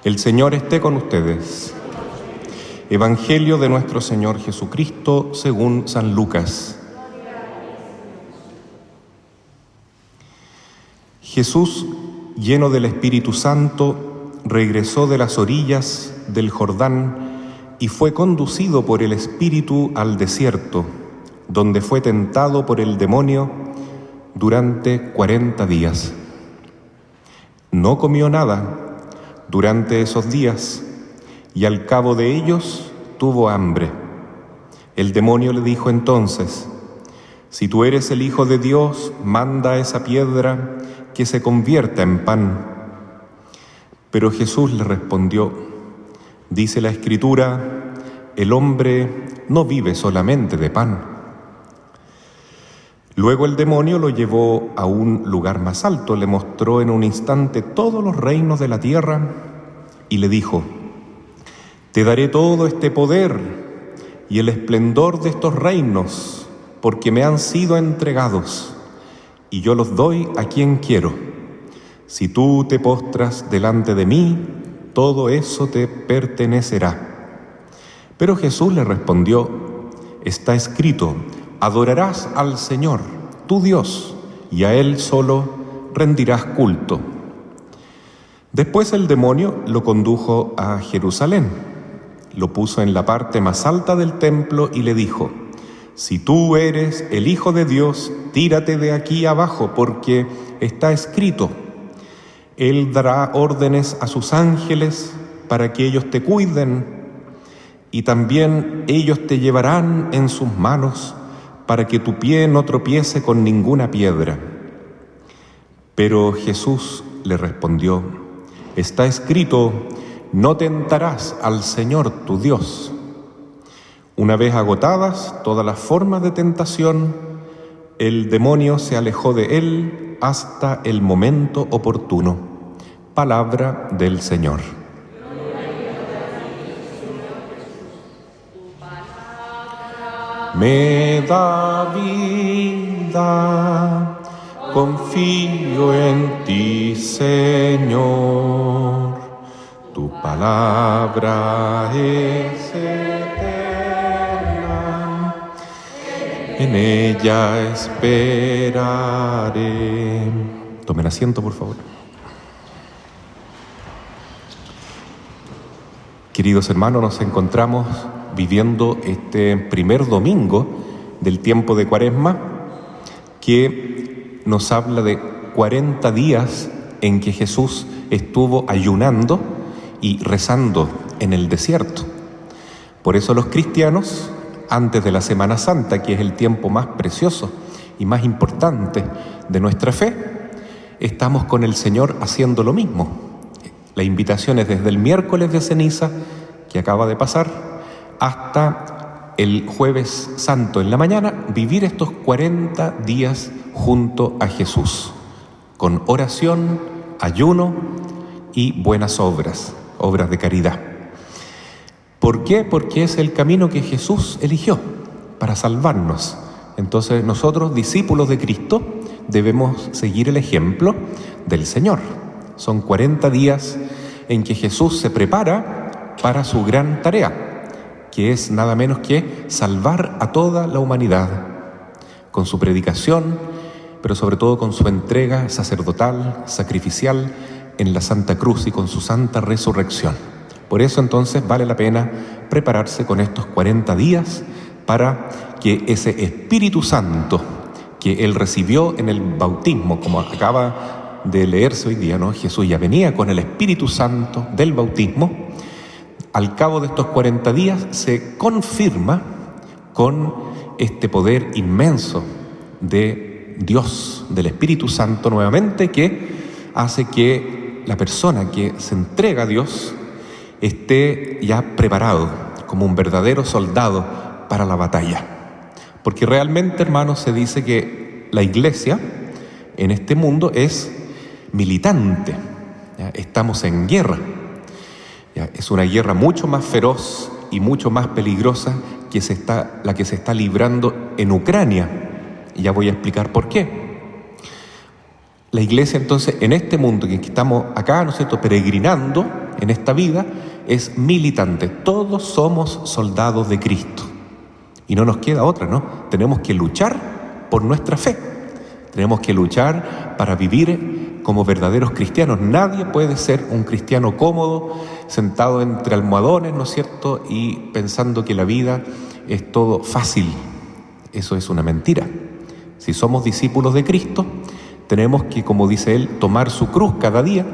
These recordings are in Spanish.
El Señor esté con ustedes. Evangelio de nuestro Señor Jesucristo según San Lucas. Jesús, lleno del Espíritu Santo, regresó de las orillas del Jordán y fue conducido por el Espíritu al desierto, donde fue tentado por el demonio durante 40 días. No comió nada durante esos días y al cabo de ellos tuvo hambre. El demonio le dijo entonces: «Si tú eres el Hijo de Dios, manda a esa piedra que se convierta en pan». Pero Jesús le respondió: «Dice la Escritura, el hombre no vive solamente de pan». Luego el demonio lo llevó a un lugar más alto, le mostró en un instante todos los reinos de la tierra y le dijo: «Te daré todo este poder y el esplendor de estos reinos, porque me han sido entregados, y yo los doy a quien quiero. Si tú te postras delante de mí, todo eso te pertenecerá». Pero Jesús le respondió: «Está escrito, adorarás al Señor, tu Dios, y a Él solo rendirás culto». Después el demonio lo condujo a Jerusalén, lo puso en la parte más alta del templo y le dijo: «Si tú eres el Hijo de Dios, tírate de aquí abajo, porque está escrito, Él dará órdenes a sus ángeles para que ellos te cuiden, y también ellos te llevarán en sus manos para que tu pie no tropiece con ninguna piedra». Pero Jesús le respondió: «Está escrito, no tentarás al Señor tu Dios». Una vez agotadas todas las formas de tentación, el demonio se alejó de él hasta el momento oportuno. Palabra del Señor. Me da vida, confío en ti, Señor. Tu palabra es eterna, en ella esperaré. Tomen asiento, por favor. Queridos hermanos, nos encontramos viviendo este primer domingo del tiempo de Cuaresma, que nos habla de 40 días en que Jesús estuvo ayunando y rezando en el desierto. Por eso los cristianos, antes de la Semana Santa, que es el tiempo más precioso y más importante de nuestra fe, estamos con el Señor haciendo lo mismo. La invitación es desde el miércoles de ceniza, que acaba de pasar, hasta el jueves santo en la mañana, vivir estos 40 días junto a Jesús, con oración, ayuno y buenas obras, obras de caridad. ¿Por qué? Porque es el camino que Jesús eligió para salvarnos. Entonces nosotros, discípulos de Cristo, debemos seguir el ejemplo del Señor. Son 40 días en que Jesús se prepara para su gran tarea, que es nada menos que salvar a toda la humanidad, con su predicación, pero sobre todo con su entrega sacerdotal, sacrificial, en la Santa Cruz y con su santa resurrección. Por eso entonces vale la pena prepararse con estos 40 días para que ese Espíritu Santo que Él recibió en el bautismo, como acaba de leerse hoy día, ¿no? Jesús ya venía con el Espíritu Santo del bautismo. Al cabo de estos 40 días se confirma con este poder inmenso de Dios, del Espíritu Santo nuevamente, que hace que la persona que se entrega a Dios esté ya preparado como un verdadero soldado para la batalla. Porque realmente, hermanos, se dice que la Iglesia en este mundo es militante, ¿ya? Estamos en guerra. ¿Ya? Es una guerra mucho más feroz y mucho más peligrosa que la que se está librando en Ucrania. Y ya voy a explicar por qué. La Iglesia entonces en este mundo en que estamos acá, ¿no es cierto?, peregrinando, en esta vida es militante. Todos somos soldados de Cristo. Y no nos queda otra, ¿no? Tenemos que luchar por nuestra fe. Tenemos que luchar para vivir como verdaderos cristianos. Nadie puede ser un cristiano cómodo, sentado entre almohadones, ¿no es cierto? Y pensando que la vida es todo fácil. Eso es una mentira. Si somos discípulos de Cristo, tenemos que, como dice Él, tomar su cruz cada día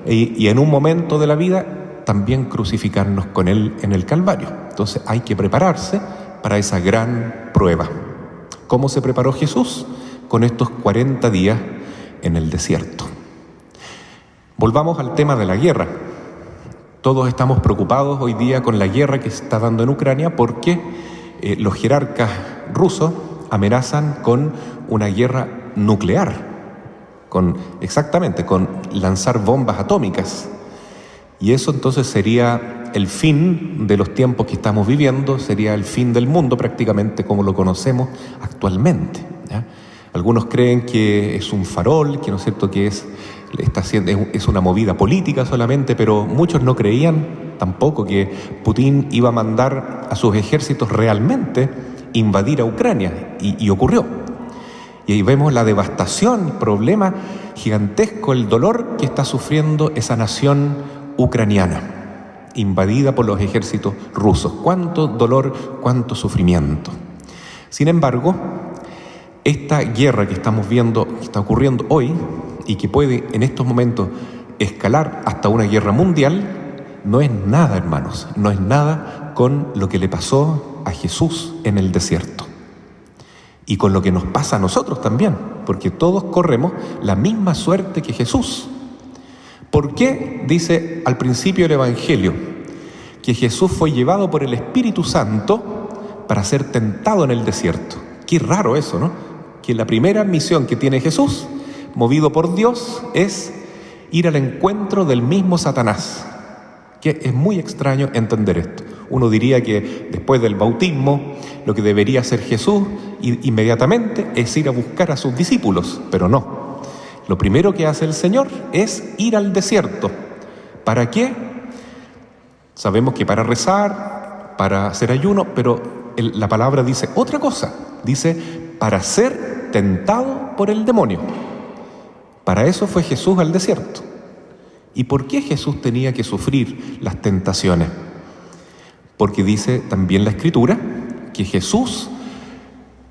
y en un momento de la vida también crucificarnos con Él en el Calvario. Entonces hay que prepararse para esa gran prueba. ¿Cómo se preparó Jesús? Con estos 40 días en el desierto. Volvamos al tema de la guerra. Todos estamos preocupados hoy día con la guerra que se está dando en Ucrania porque los jerarcas rusos amenazan con una guerra nuclear, con lanzar bombas atómicas. Y eso entonces sería el fin de los tiempos que estamos viviendo, sería el fin del mundo prácticamente como lo conocemos actualmente, ¿ya? Algunos creen que es un farol, que no es cierto que es una movida política solamente, pero muchos no creían tampoco que Putin iba a mandar a sus ejércitos realmente invadir a Ucrania, y ocurrió. Y ahí vemos la devastación, el problema gigantesco, el dolor que está sufriendo esa nación ucraniana, invadida por los ejércitos rusos. Cuánto dolor, cuánto sufrimiento. Sin embargo, esta guerra que estamos viendo, que está ocurriendo hoy, y que puede en estos momentos escalar hasta una guerra mundial, no es nada, hermanos, no es nada con lo que le pasó a Jesús en el desierto. Y con lo que nos pasa a nosotros también, porque todos corremos la misma suerte que Jesús. ¿Por qué dice al principio del Evangelio que Jesús fue llevado por el Espíritu Santo para ser tentado en el desierto? Qué raro eso, ¿no? Que la primera misión que tiene Jesús, movido por Dios, es ir al encuentro del mismo Satanás. Que es muy extraño entender esto. Uno diría que después del bautismo, lo que debería hacer Jesús inmediatamente es ir a buscar a sus discípulos, pero no. Lo primero que hace el Señor es ir al desierto. ¿Para qué? Sabemos que para rezar, para hacer ayuno, pero la palabra dice otra cosa. Dice, para ser tentado por el demonio. Para eso fue Jesús al desierto. ¿Y por qué Jesús tenía que sufrir las tentaciones? Porque dice también la Escritura que Jesús,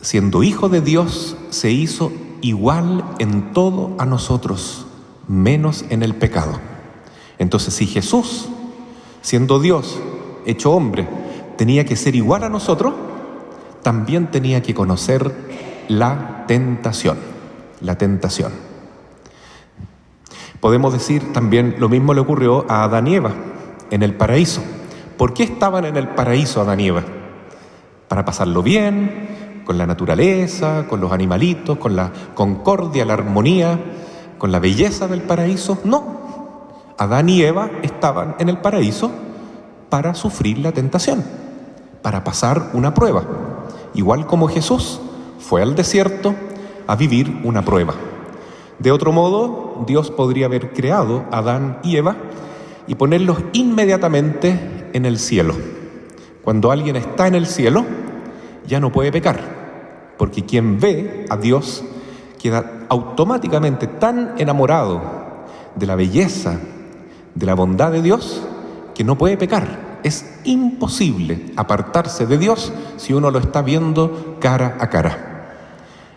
siendo Hijo de Dios, se hizo igual en todo a nosotros, menos en el pecado. Entonces, si Jesús, siendo Dios, hecho hombre, tenía que ser igual a nosotros, también tenía que conocer la tentación. La tentación. Podemos decir también lo mismo le ocurrió a Adán y Eva en el paraíso. ¿Por qué estaban en el paraíso Adán y Eva? ¿Para pasarlo bien, con la naturaleza, con los animalitos, con la concordia, la armonía, con la belleza del paraíso? No. Adán y Eva estaban en el paraíso para sufrir la tentación, para pasar una prueba. Igual como Jesús fue al desierto a vivir una prueba. De otro modo, Dios podría haber creado a Adán y Eva y ponerlos inmediatamente en el cielo. Cuando alguien está en el cielo, ya no puede pecar, porque quien ve a Dios queda automáticamente tan enamorado de la belleza, de la bondad de Dios, que no puede pecar. Es imposible apartarse de Dios si uno lo está viendo cara a cara.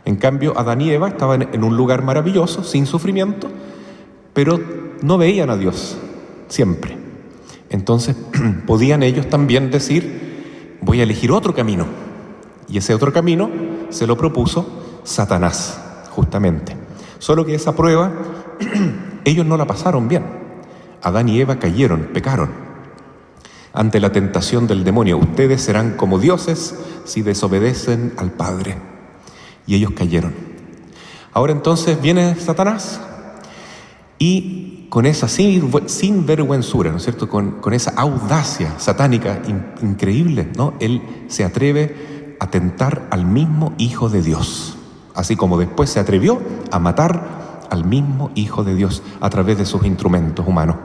En cambio, Adán y Eva estaban en un lugar maravilloso, sin sufrimiento, pero no veían a Dios siempre. Entonces, podían ellos también decir, voy a elegir otro camino. Y ese otro camino se lo propuso Satanás, justamente. Solo que esa prueba, ellos no la pasaron bien. Adán y Eva cayeron, pecaron. Ante la tentación del demonio, ustedes serán como dioses si desobedecen al Padre. Y ellos cayeron. Ahora entonces viene Satanás y con esa sinvergüenzura, ¿no es cierto? Con esa audacia satánica increíble, ¿no? Él se atreve a tentar al mismo Hijo de Dios, así como después se atrevió a matar al mismo Hijo de Dios a través de sus instrumentos humanos.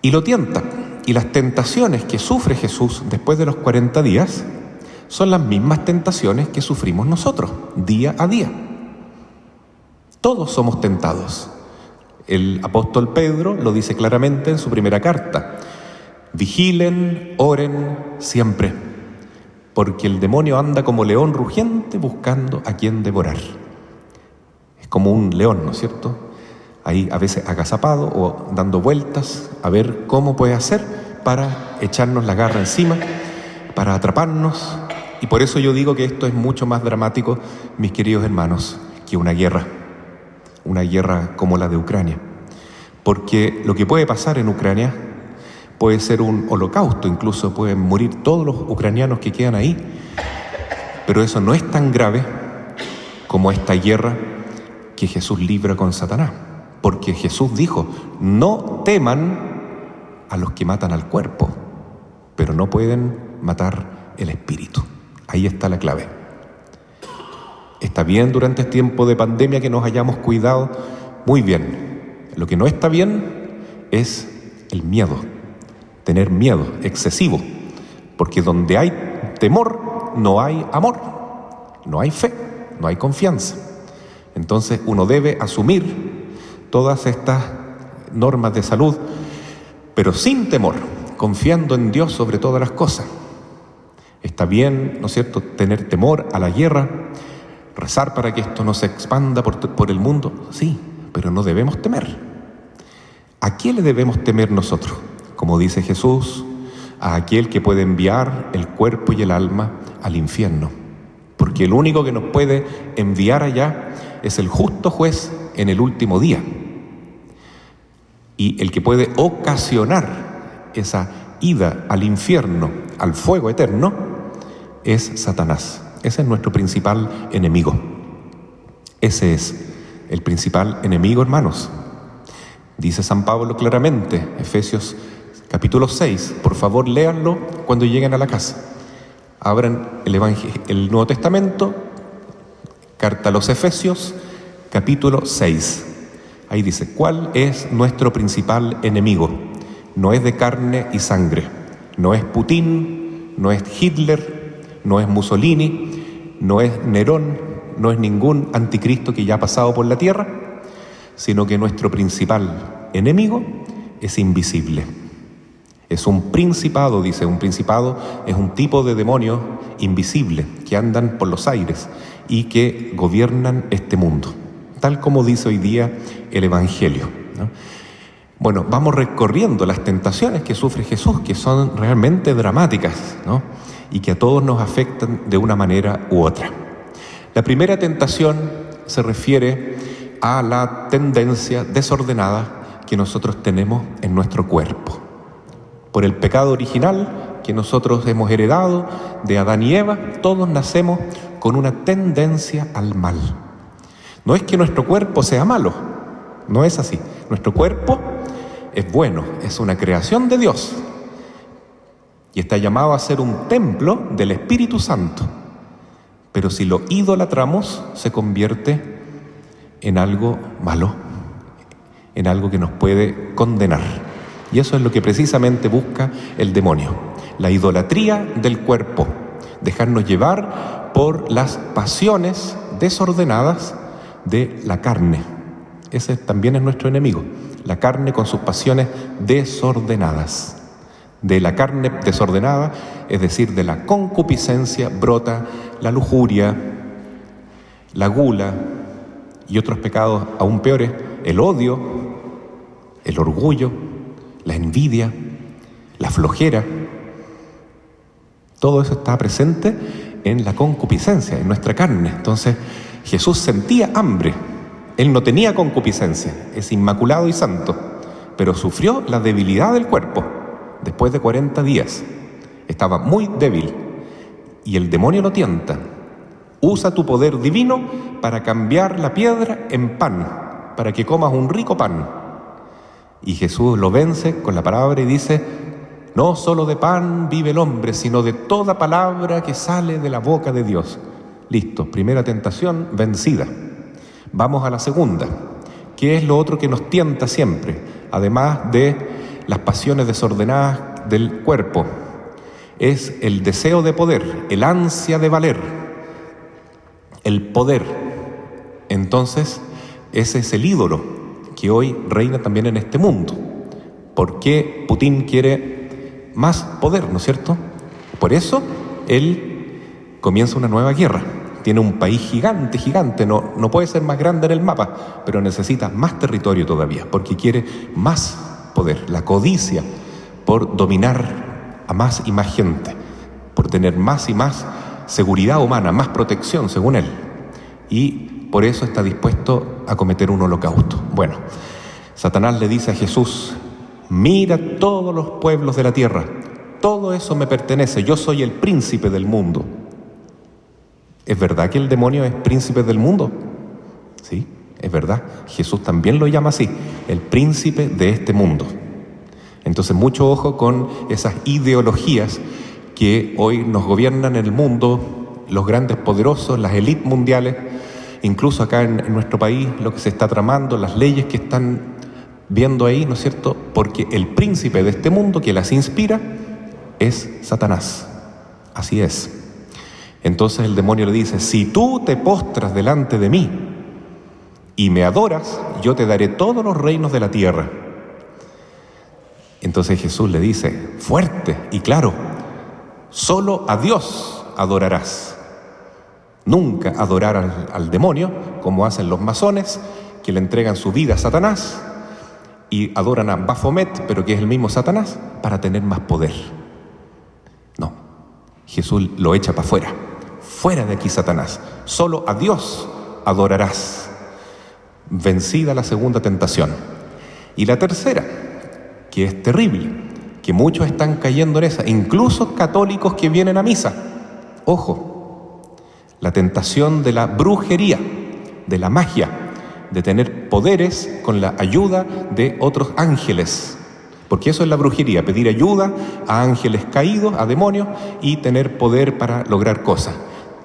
y lo tienta. Y las tentaciones que sufre Jesús después de los 40 días son las mismas tentaciones que sufrimos nosotros, día a día. Todos somos tentados. El apóstol Pedro lo dice claramente en su primera carta: vigilen, oren siempre, porque el demonio anda como león rugiente buscando a quien devorar. Es como un león, ¿no es cierto? Ahí a veces agazapado o dando vueltas a ver cómo puede hacer para echarnos la garra encima, para atraparnos. Y por eso yo digo que esto es mucho más dramático, mis queridos hermanos, que una guerra como la de Ucrania. Porque lo que puede pasar en Ucrania puede ser un holocausto, incluso pueden morir todos los ucranianos que quedan ahí, pero eso no es tan grave como esta guerra que Jesús libra con Satanás, porque Jesús dijo: no teman a los que matan al cuerpo, pero no pueden matar el espíritu. Ahí está la clave. Está bien durante este tiempo de pandemia que nos hayamos cuidado, muy bien. Lo que no está bien es el miedo, tener miedo excesivo, porque donde hay temor no hay amor, no hay fe, no hay confianza. Entonces uno debe asumir todas estas normas de salud, pero sin temor, confiando en Dios sobre todas las cosas. Está bien, ¿no es cierto?, tener temor a la guerra, rezar para que esto no se expanda por el mundo, sí, pero no debemos temer. ¿A quién le debemos temer nosotros? Como dice Jesús, a aquel que puede enviar el cuerpo y el alma al infierno, porque el único que nos puede enviar allá es el justo juez en el último día. Y el que puede ocasionar esa ida al infierno, al fuego eterno, es Satanás. Ese es nuestro principal enemigo. Ese es el principal enemigo, hermanos. Dice San Pablo claramente, Efesios capítulo 6, por favor léanlo cuando lleguen a la casa. Abran el Nuevo Testamento, carta a los Efesios, capítulo 6. Ahí dice: ¿cuál es nuestro principal enemigo? No es de carne y sangre, no es Putin, no es Hitler, no es Mussolini, no es Nerón, no es ningún anticristo que ya ha pasado por la tierra, sino que nuestro principal enemigo es invisible. Es un principado, dice. Un principado es un tipo de demonio invisible que andan por los aires y que gobiernan este mundo, tal como dice hoy día el Evangelio, ¿no? Bueno, vamos recorriendo las tentaciones que sufre Jesús, que son realmente dramáticas, ¿no?, y que a todos nos afectan de una manera u otra. La primera tentación se refiere a la tendencia desordenada que nosotros tenemos en nuestro cuerpo. Por el pecado original que nosotros hemos heredado de Adán y Eva, todos nacemos con una tendencia al mal. No es que nuestro cuerpo sea malo, no es así. Nuestro cuerpo es bueno, es una creación de Dios y está llamado a ser un templo del Espíritu Santo. Pero si lo idolatramos, se convierte en algo malo, en algo que nos puede condenar. Y eso es lo que precisamente busca el demonio: la idolatría del cuerpo, dejarnos llevar por las pasiones desordenadas de la carne. Ese también es nuestro enemigo, la carne con sus pasiones desordenadas. De la carne desordenada, es decir, de la concupiscencia, brota la lujuria, la gula y otros pecados aún peores: el odio, el orgullo, la envidia, la flojera. Todo eso está presente en la concupiscencia, en nuestra carne. Entonces, Jesús sentía hambre. Él no tenía concupiscencia, es inmaculado y santo, pero sufrió la debilidad del cuerpo. Después de 40 días, estaba muy débil y el demonio lo tienta. Usa tu poder divino para cambiar la piedra en pan, para que comas un rico pan. Y Jesús lo vence con la palabra y dice: no solo de pan vive el hombre, sino de toda palabra que sale de la boca de Dios. Listo, primera tentación vencida. Vamos a la segunda. ¿Qué es lo otro que nos tienta siempre? Además de las pasiones desordenadas del cuerpo, es el deseo de poder, el ansia de valer, el poder. Entonces, ese es el ídolo que hoy reina también en este mundo. ¿Por qué Putin quiere más poder, no es cierto? Por eso él comienza una nueva guerra. Tiene un país gigante, no puede ser más grande en el mapa, pero necesita más territorio todavía, porque quiere más poder, la codicia por dominar a más y más gente, por tener más y más seguridad humana, más protección, según él. Y por eso está dispuesto a cometer un holocausto. Bueno, Satanás le dice a Jesús: mira todos los pueblos de la tierra, todo eso me pertenece, yo soy el príncipe del mundo. ¿Es verdad que el demonio es príncipe del mundo? Sí, es verdad. Jesús también lo llama así, el príncipe de este mundo. Entonces, mucho ojo con esas ideologías que hoy nos gobiernan en el mundo, los grandes poderosos, las élites mundiales, incluso acá en nuestro país, lo que se está tramando, las leyes que están viendo ahí, ¿no es cierto? Porque el príncipe de este mundo que las inspira es Satanás. Así es. Entonces el demonio le dice: si tú te postras delante de mí y me adoras, yo te daré todos los reinos de la tierra. Entonces Jesús le dice, fuerte y claro: solo a Dios adorarás. Nunca adorar al demonio, como hacen los masones, que le entregan su vida a Satanás y adoran a Baphomet, pero que es el mismo Satanás, para tener más poder. No, Jesús lo echa para afuera. Fuera de aquí, Satanás. Solo a Dios adorarás. Vencida la segunda tentación. Y la tercera, que es terrible, que muchos están cayendo en esa, incluso católicos que vienen a misa. Ojo, la tentación de la brujería, de la magia, de tener poderes con la ayuda de otros ángeles. Porque eso es la brujería, pedir ayuda a ángeles caídos, a demonios, y tener poder para lograr cosas.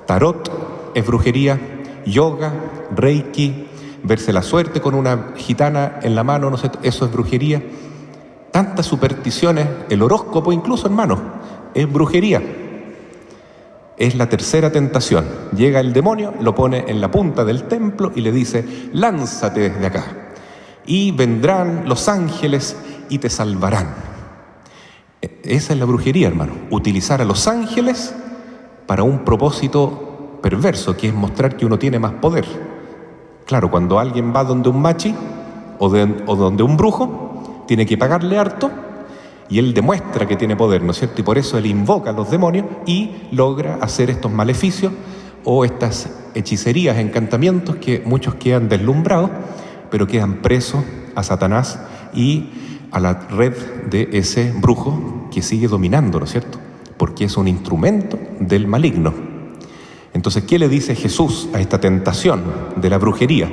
Tarot es brujería, yoga, reiki, verse la suerte con una gitana en la mano, no sé, eso es brujería. Tantas supersticiones, el horóscopo incluso, hermano, es brujería. Es la tercera tentación. Llega el demonio, lo pone en la punta del templo y le dice: lánzate desde acá y vendrán los ángeles y te salvarán. Esa es la brujería, hermano, utilizar a los ángeles para un propósito perverso, que es mostrar que uno tiene más poder. Claro, cuando alguien va donde un machi o donde un brujo, tiene que pagarle harto y él demuestra que tiene poder, ¿no es cierto? Y por eso él invoca a los demonios y logra hacer estos maleficios o estas hechicerías, encantamientos, que muchos quedan deslumbrados, pero quedan presos a Satanás y a la red de ese brujo que sigue dominando, ¿no es cierto? Porque es un instrumento del maligno. Entonces, ¿qué le dice Jesús a esta tentación de la brujería,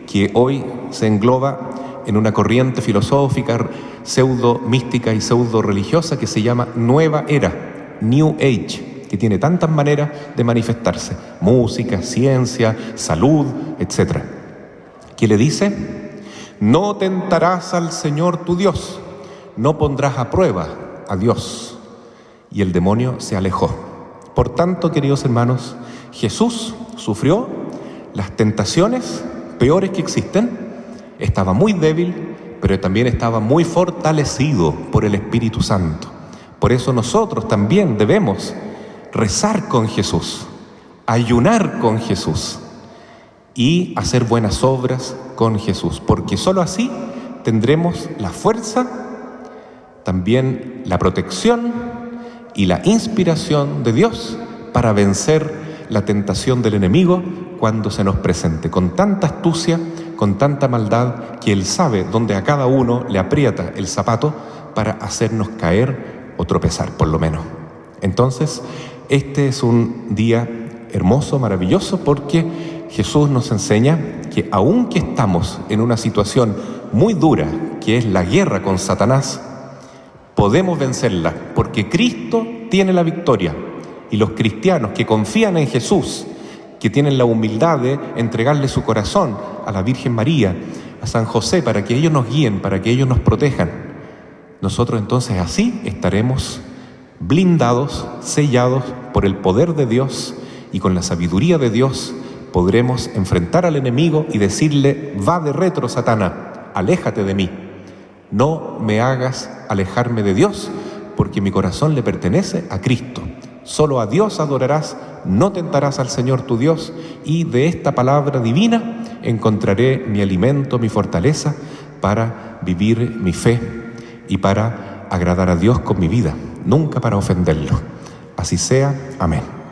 que hoy se engloba en una corriente filosófica, pseudo mística y pseudo religiosa, que se llama Nueva Era, New Age, que tiene tantas maneras de manifestarse: música, ciencia, salud, etc. ¿Qué le dice? No tentarás al Señor tu Dios, no pondrás a prueba a Dios. Y el demonio se alejó. Por tanto, queridos hermanos, Jesús sufrió las tentaciones peores que existen. Estaba muy débil, pero también estaba muy fortalecido por el Espíritu Santo. Por eso nosotros también debemos rezar con Jesús, ayunar con Jesús y hacer buenas obras con Jesús, porque solo así tendremos la fuerza, también la protección y la inspiración de Dios para vencer la tentación del enemigo cuando se nos presente, con tanta astucia, con tanta maldad, que Él sabe dónde a cada uno le aprieta el zapato para hacernos caer o tropezar, por lo menos. Entonces, este es un día hermoso, maravilloso, porque Jesús nos enseña que aunque estamos en una situación muy dura, que es la guerra con Satanás, podemos vencerla, porque Cristo tiene la victoria. Y los cristianos que confían en Jesús, que tienen la humildad de entregarle su corazón a la Virgen María, a San José, para que ellos nos guíen, para que ellos nos protejan, nosotros entonces así estaremos blindados, sellados por el poder de Dios, y con la sabiduría de Dios podremos enfrentar al enemigo y decirle: va de retro, Satanás, aléjate de mí, no me hagas alejarme de Dios, porque mi corazón le pertenece a Cristo. Solo a Dios adorarás, no tentarás al Señor tu Dios, y de esta palabra divina encontraré mi alimento, mi fortaleza para vivir mi fe y para agradar a Dios con mi vida, nunca para ofenderlo. Así sea. Amén.